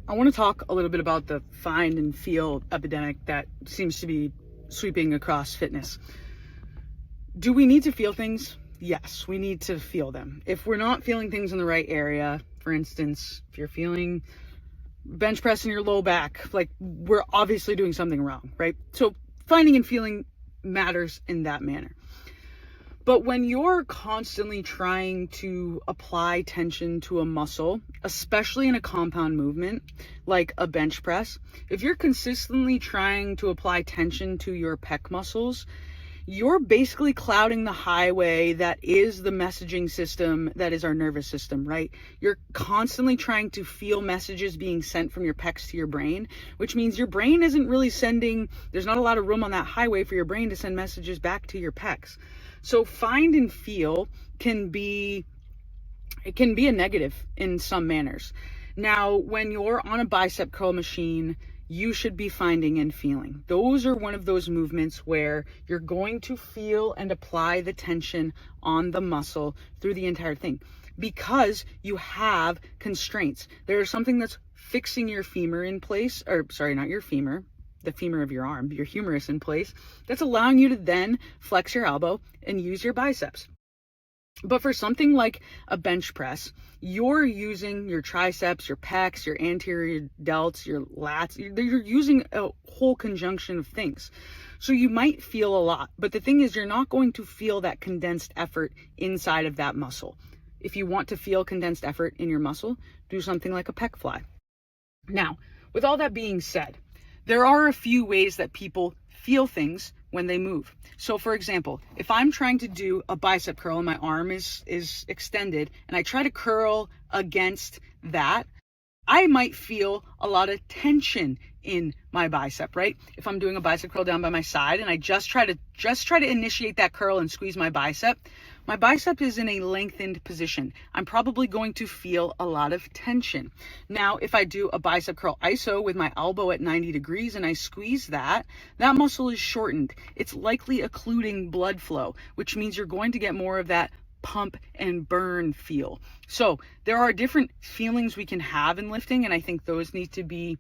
I want to talk a little bit about the find and feel epidemic that seems to be sweeping across fitness. Do we need to feel things? Yes, we need to feel them. If we're not feeling things in the right area, for instance, if you're feeling bench press in your low back, like, we're obviously doing something wrong, right? So finding and feeling matters in that manner. But when you're constantly trying to apply tension to a muscle, especially in a compound movement like a bench press, if you're consistently trying to apply tension to your pec muscles, you're basically clouding the highway that is the messaging system that is our nervous system, right? You're constantly trying to feel messages being sent from your pecs to your brain, which means your brain isn't really there's not a lot of room on that highway for your brain to send messages back to your pecs. So find and feel can be a negative in some manners. Now, when you're on a bicep curl machine, you should be finding and feeling. Those are one of those movements where you're going to feel and apply the tension on the muscle through the entire thing because you have constraints. There's something that's fixing your femur in place, or sorry, not your femur, the femur of your arm, your humerus in place, that's allowing you to then flex your elbow and use your biceps. But for something like a bench press, you're using your triceps, your pecs, your anterior delts, your lats. You're using a whole conjunction of things. So you might feel a lot, but the thing is, you're not going to feel that condensed effort inside of that muscle. If you want to feel condensed effort in your muscle, do something like a pec fly. Now, with all that being said, there are a few ways that people feel things when they move. So for example, if I'm trying to do a bicep curl and my arm is extended and I try to curl against that, I might feel a lot of tension in my bicep, right? If I'm doing a bicep curl down by my side and I just try to initiate that curl and squeeze my bicep is in a lengthened position. I'm probably going to feel a lot of tension. Now, if I do a bicep curl iso with my elbow at 90 degrees and I squeeze that muscle is shortened. It's likely occluding blood flow, which means you're going to get more of that pump and burn feel. So there are different feelings we can have in lifting, and I think those need to be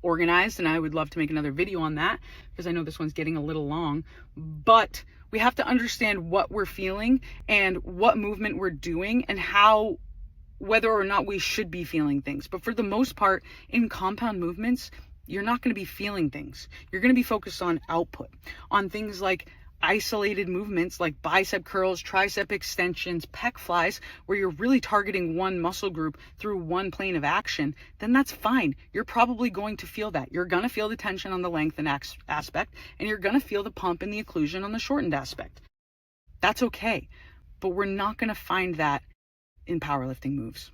organized, and I would love to make another video on that because I know this one's getting a little long. But we have to understand what we're feeling and what movement we're doing and whether or not we should be feeling things. But for the most part, in compound movements, you're not going to be feeling things. You're going to be focused on output, on things like isolated movements like bicep curls, tricep extensions, pec flies, where you're really targeting one muscle group through one plane of action. Then that's fine. You're probably going to feel that. You're going to feel the tension on the lengthened aspect, and you're going to feel the pump and the occlusion on the shortened aspect. That's okay. But we're not going to find that in powerlifting moves.